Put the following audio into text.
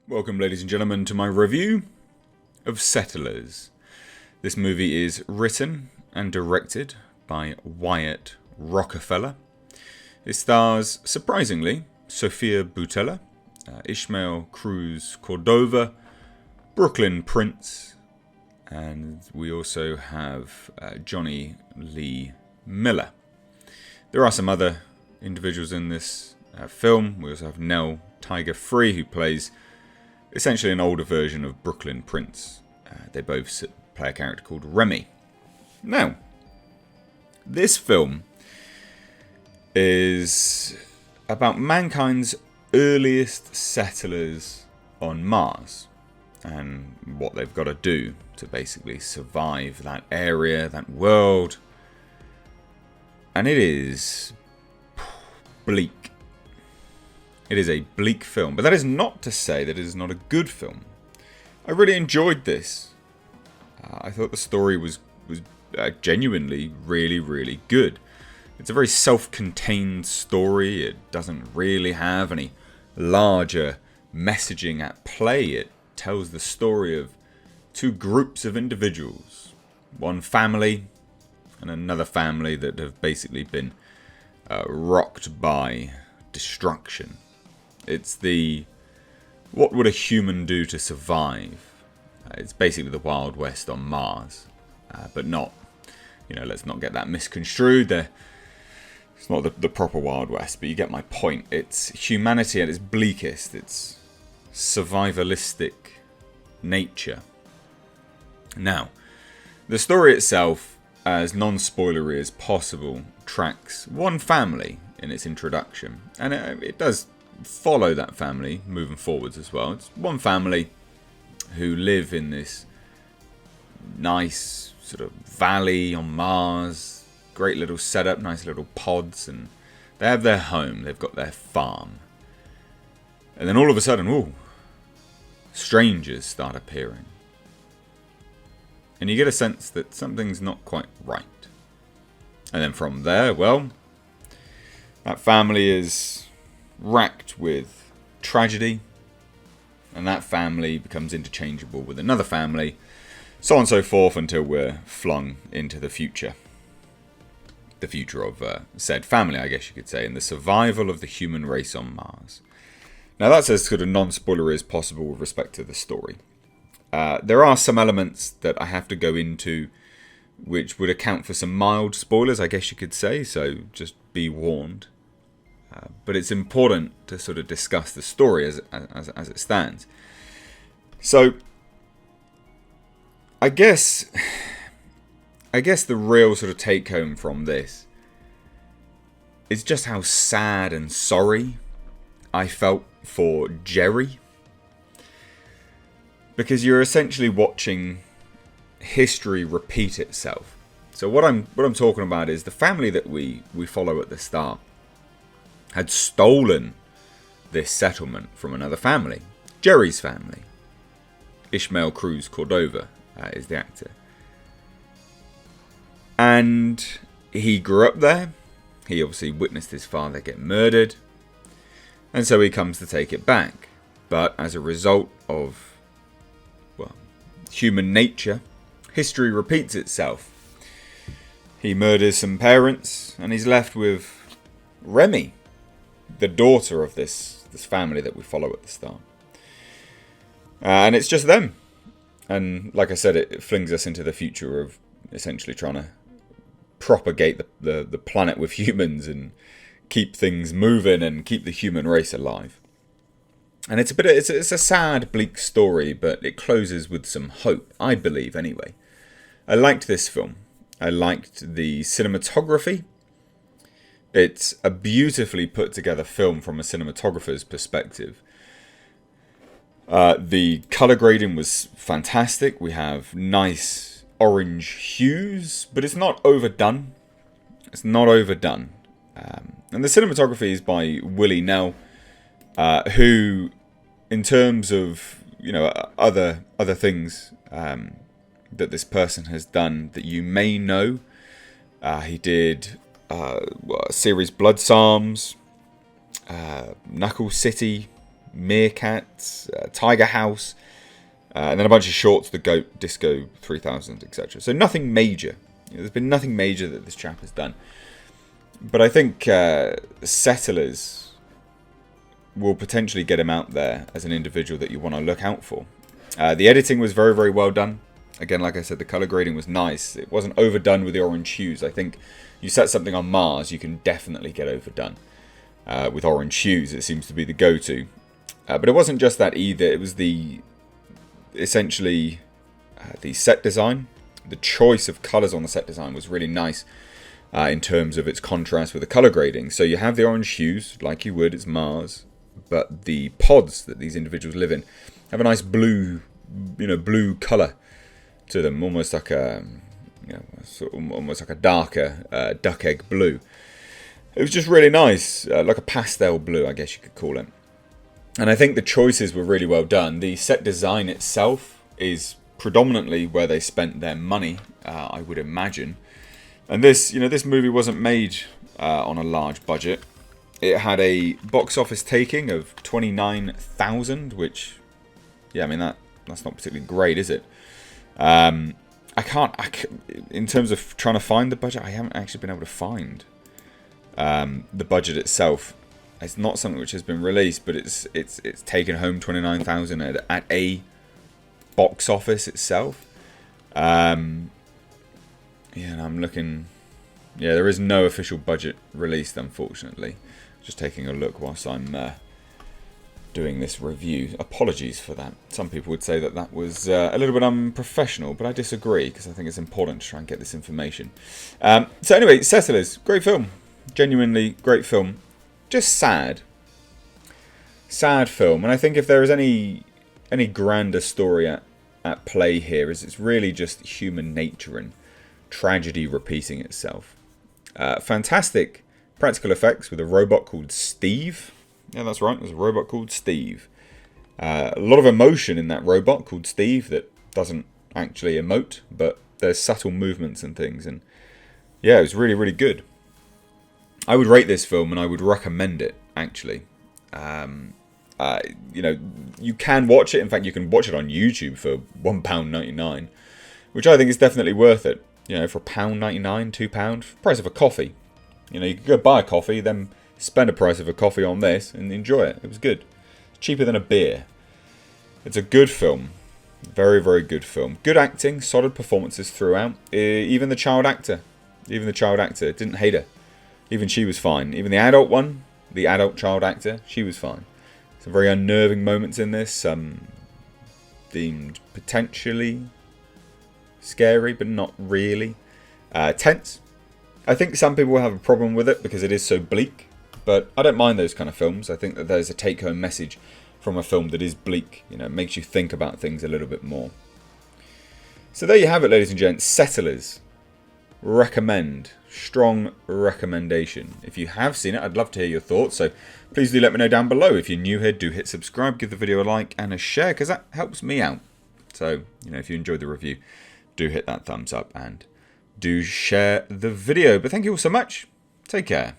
Welcome, ladies and gentlemen, to my review of Settlers. This movie is written and directed by Wyatt Rockefeller. It stars, surprisingly, Sofia Boutella, Ishmael Cruz Cordova, Brooklyn Prince, and we also have Johnny Lee Miller. There are some other individuals in this film. We also have Nell Tiger Free, who plays essentially an older version of Brooklyn Prince. They both play a character called Remy. Now, this film is about mankind's earliest settlers on Mars and what they've got to do to basically survive that area, that world. And it is bleak. It is a bleak film, but that is not to say that it is not a good film. I really enjoyed this. I thought the story was genuinely really good. It's a very self-contained story. It doesn't really have any larger messaging at play. It tells the story of two groups of individuals. One family and another family that have basically been rocked by destruction. It's the what would a human do to survive? It's basically the Wild West on Mars, but not, let's not get that misconstrued. It's not the proper Wild West, but you get my point. It's humanity at its bleakest. It's survivalistic nature. Now, the story itself, as non-spoilery as possible, tracks one family in its introduction, and it does follow that family moving forwards as well. It's one family who live in this nice sort of valley on Mars, great little setup, nice little pods, and they have their home, they've got their farm. And then all of a sudden, strangers start appearing. And you get a sense that something's not quite right. And then from there, that family is racked with tragedy, and that family becomes interchangeable with another family, so on and so forth, until we're flung into the future. The future of said family, I guess you could say, and the survival of the human race on Mars. Now, that's as sort of non-spoilery as possible with respect to the story. There are some elements that I have to go into which would account for some mild spoilers, I guess you could say, so just be warned. But it's important to sort of discuss the story as it stands. So, I guess the real sort of take home from this is just how sad and sorry I felt for Jerry. Because you're essentially watching history repeat itself. So what I'm talking about is the family that we follow at the start had stolen this settlement from another family, Jerry's family. Ishmael Cruz Cordova is the actor. And he grew up there. He obviously witnessed his father get murdered. And so he comes to take it back. But as a result of, human nature, history repeats itself. He murders some parents, and he's left with Remy, the daughter of this family that we follow at the start. And it's just them. And like I said, it flings us into the future of essentially trying to propagate the planet with humans and keep things moving and keep the human race alive. And it's a sad, bleak story, but it closes with some hope, I believe, anyway. I liked this film. I liked the cinematography. It's a beautifully put together film from a cinematographer's perspective. The color grading was fantastic. We have nice orange hues, but it's not overdone. It's not overdone. And the cinematography is by Willie Nell, who, in terms of other things that this person has done that you may know, he did series Blood Psalms, Knuckle City, Meerkat, Tiger House, and then a bunch of shorts, The Goat, Disco 3000, etc. So nothing major. There's been nothing major that this chap has done. But I think Settlers will potentially get him out there as an individual that you want to look out for. The editing was very, very well done. Again, like I said, the colour grading was nice. It wasn't overdone with the orange hues. I think you set something on Mars, you can definitely get overdone. With orange hues, it seems to be the go-to. But it wasn't just that either. It was essentially the set design. The choice of colours on the set design was really nice in terms of its contrast with the colour grading. So you have the orange hues, like you would, it's Mars. But the pods that these individuals live in have a nice blue, blue colour to them, almost like a, almost like a darker duck egg blue. It was just really nice, like a pastel blue, I guess you could call it. And I think the choices were really well done. The set design itself is predominantly where they spent their money, I would imagine. And this movie wasn't made on a large budget. It had a box office taking of 29,000, which, yeah, I mean that's not particularly great, is it? In terms of trying to find the budget, I haven't actually been able to find the budget itself. It's not something which has been released, but it's taken home 29,000 at a box office itself. And I'm looking. Yeah, there is no official budget released, unfortunately. Just taking a look whilst I'm doing this review. Apologies for that. Some people would say that was a little bit unprofessional, but I disagree because I think it's important to try and get this information. So anyway, Settlers, great film. Genuinely great film. Just sad. Sad film. And I think if there is any grander story at play here, is it's really just human nature and tragedy repeating itself. Fantastic practical effects with a robot called Steve. Yeah, that's right. There's a robot called Steve. A lot of emotion in that robot called Steve that doesn't actually emote, but there's subtle movements and things. And yeah, it was really, really good. I would rate this film and I would recommend it, actually. You can watch it. In fact, you can watch it on YouTube for £1.99, which I think is definitely worth it. For £1.99, £2, price of a coffee. You could go buy a coffee, then spend a price of a coffee on this and enjoy it. It was good. It's cheaper than a beer. It's a good film. Very, very good film. Good acting, solid performances throughout. Even the child actor didn't hate her. Even she was fine. Even the adult child actor, she was fine. Some very unnerving moments in this. Some deemed potentially scary, but not really. Tense. I think some people will have a problem with it because it is so bleak, but I don't mind those kind of films. I think that there's a take-home message from a film that is bleak. It makes you think about things a little bit more. So there you have it, ladies and gents. Settlers. Recommend. Strong recommendation. If you have seen it, I'd love to hear your thoughts, so please do let me know down below. If you're new here, do hit subscribe, give the video a like and a share, because that helps me out. So, if you enjoyed the review, do hit that thumbs up and do share the video. But thank you all so much. Take care.